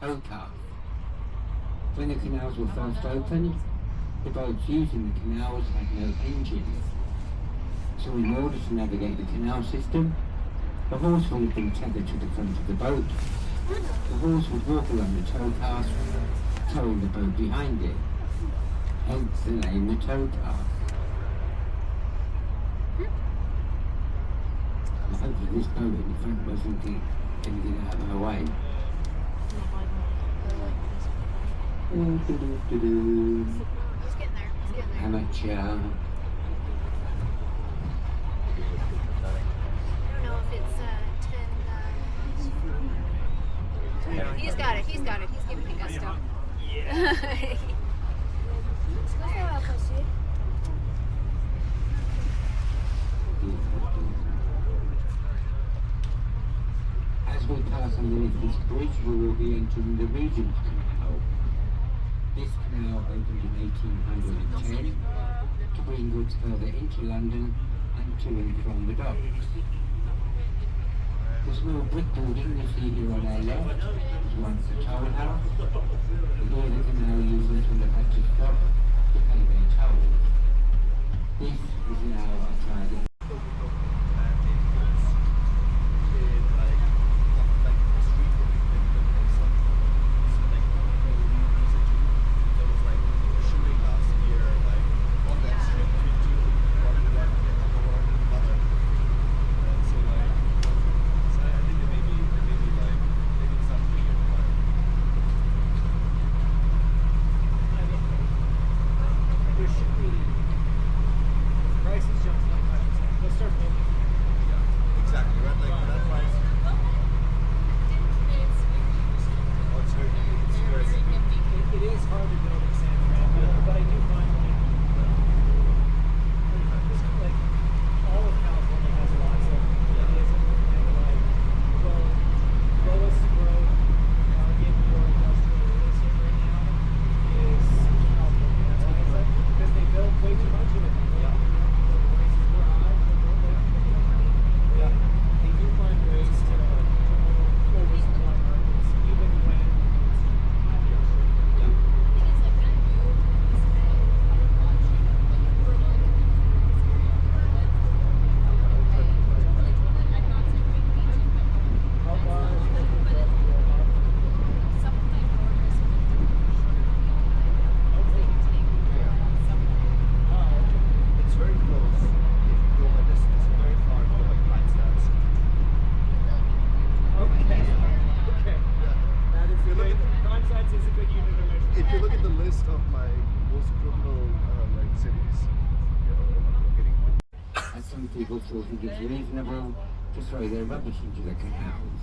towpath. When the canals were first opened, the boats using the canals had no engines. So in order to navigate the canal system, a horse would have been tethered to the front of the boat. The horse would walk along the towpath, towing the boat behind it. Hence the name the towpath. I hope that this boat in the front wasn't going to get out of our way. He's getting there. Amateur. I don't know if it's 10. He's got it. He's giving me gusto. Yeah. As we pass underneath this bridge, we will be entering the Regent Canal. This canal opened in 1810 to bring goods further into London and to and from the docks. The small brick building you see here on our left was once a toll house, and here the canal users will have had to stop to pay their tolls. This is now a private. People still think it's reasonable to throw their rubbish into the canals.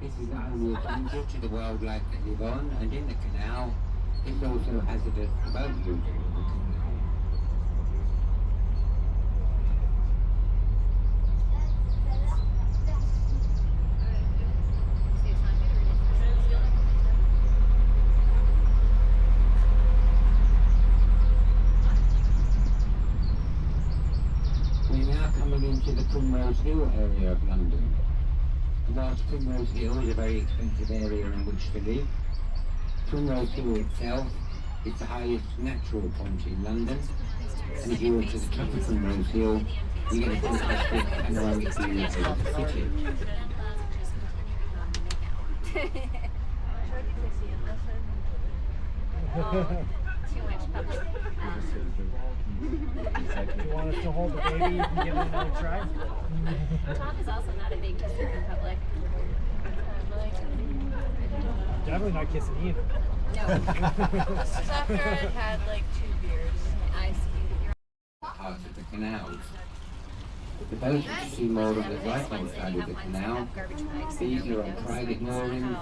This is not only a danger to the wildlife that live on and in the canal, it's also hazardous to boat users of the canal. Into the Primrose Hill area of London. Whilst Primrose Hill is a very expensive area in which to live, Primrose Hill itself is the highest natural point in London, and if you were to the top of Primrose Hill, you get a fantastic panoramic view of the city. Too much public. You want us to hold the baby? You can give it another try. Tom is also not a big kisser in public. Definitely not kissing you. No. This is after I'd had like 2 beers. I see. Parts of the canals. The boats which you see more on the right-hand side of the canal, these are on private moorings,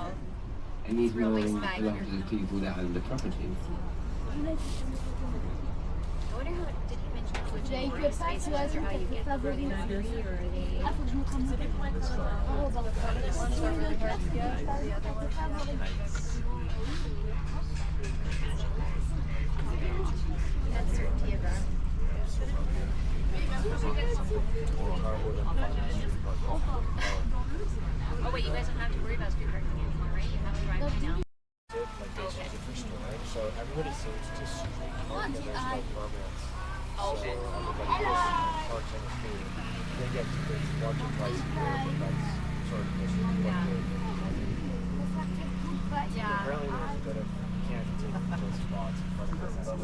and these moorings belong to the people that own the properties. I wonder how, did he mention how much more space it is or how you get the boarding battery, or are they... That's certainty of that. Oh wait, you guys don't have to worry about street parking anymore, right? You have a driveway. So everybody seems to street park and there's no permits. Okay. So everybody just parks on the street. They get it's once or twice a year, but that's sort of just what Yeah. apparently there's a bit of you can't take those spots in front of businesses.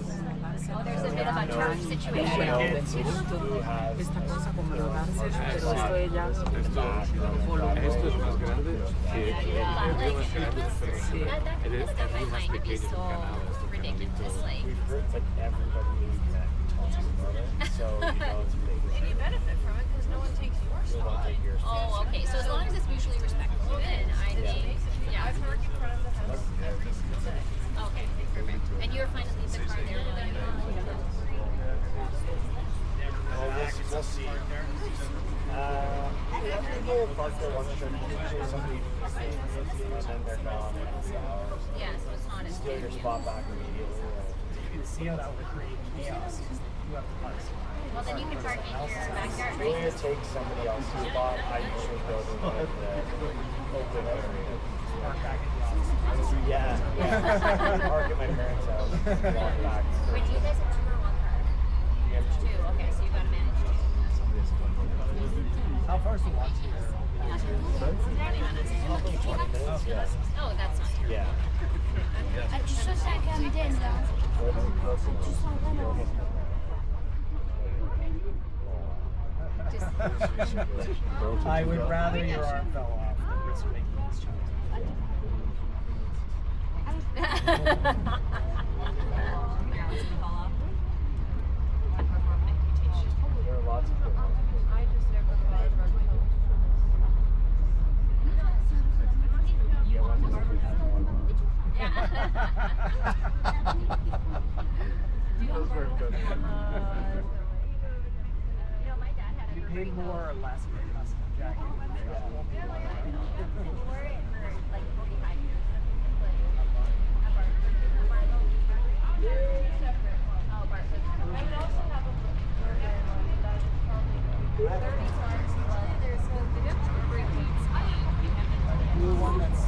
Oh, there's a bit of a turf situation. You know, who has Esta cosa como their rodarse, parking pero spot esto ella in the back, on the driveway. Esto es más grande. Sí, Yeah, es like, más grande, this, pero that stuff I es más find to be pequeño so el canal. ridiculous. Like, We've heard like everybody we've met talks about it, so you know it's big. And you benefit from it because no one takes your You don't spot. take yours. oh, okay. So as long as it's mutually respectful, then I think, yeah. I've parked in front of the house every single day. Okay, perfect. And you're fine to leave the car there while you Well, we'll see. People park there once or twice, somebody and then they're gone in a few hours. yeah, so it's not as Steal your spot back immediately. See how that would create chaos? You have to park somewhere. well, then you can park in your backyard, If right? you take somebody else's spot, I usually go to like the open area. Park back at the office. Yeah. Park at my parents' house. Walk back. Wait, do you guys have 2 or 1 car? You have 2. Okay, so you gotta manage. How far is the walk to your? 20 minutes. 20 minutes? Yeah. Oh, that's not terrible. Yeah. Tu sautes à Camden, là. Tu sens vraiment. I would rather your arm fell off than risk making this challenge. There are lots of good ones. I just never thought of rugby. Those were good. You pay more or less for a custom jacket. The one that's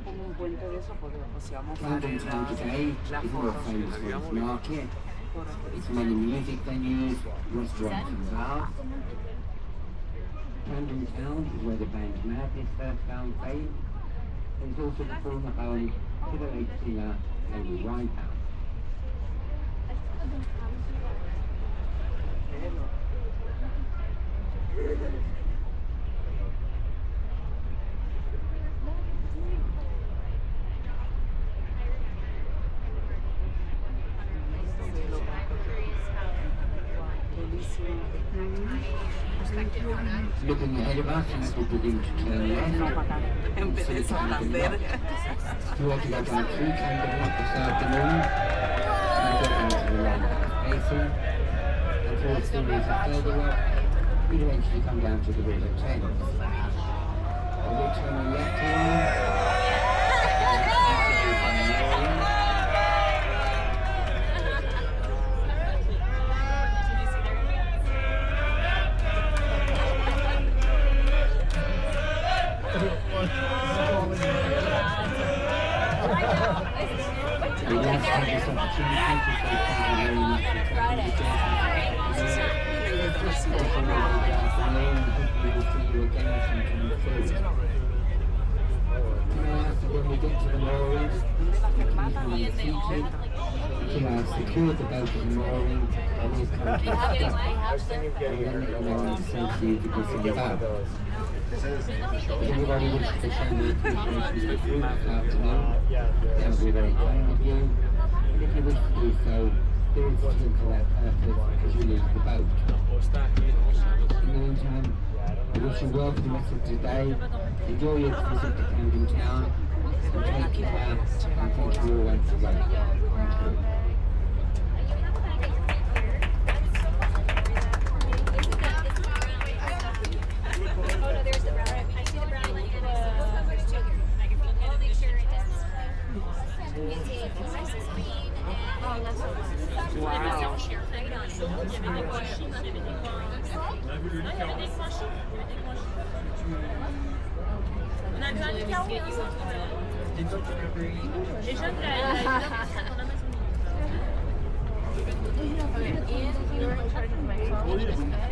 Como un puente de eso, porque pues, si vamos a Camden Town today la is more foto. famous for its market, its many music venues, restaurants and bars. Camden Town is where the band Madness first found fame. It is also the former home to the late singer Amy Winehouse. Looking ahead of us as we begin to turn left, En vez de Santander. you want to go down through Camden Lock this afternoon, and you go down to the Lighthouse Basin, and through a series of further up, you'd eventually come down to the River Thames. And we'll turn left here. We want to take this opportunity to say thank you very much for coming to hopefully we'll see you again sometime soon. Can I ask that when we get to the moorings, you please remain seated until I have secured the boat at the mooring and we've come to a stop. I was thinking of getting And then a it will only send you to be get one back. of those. If anybody wishes to show me appreciation to the crew this afternoon, Yeah, that would be very kind of you. And if you wish to do so, there is still for that purpose as you leave the boat. In the meantime, I wish you well for the rest of today. Enjoy your visit to Camden Town and take care and thank you all once again. Thank you. Oh no, there's the brown. I see the brown one. I'll make sure it does. It's a fluorescent green and Wow. share right on it. On a besoin du carreau. Les jeunes, la maison. Okay, and you were in charge of my phone.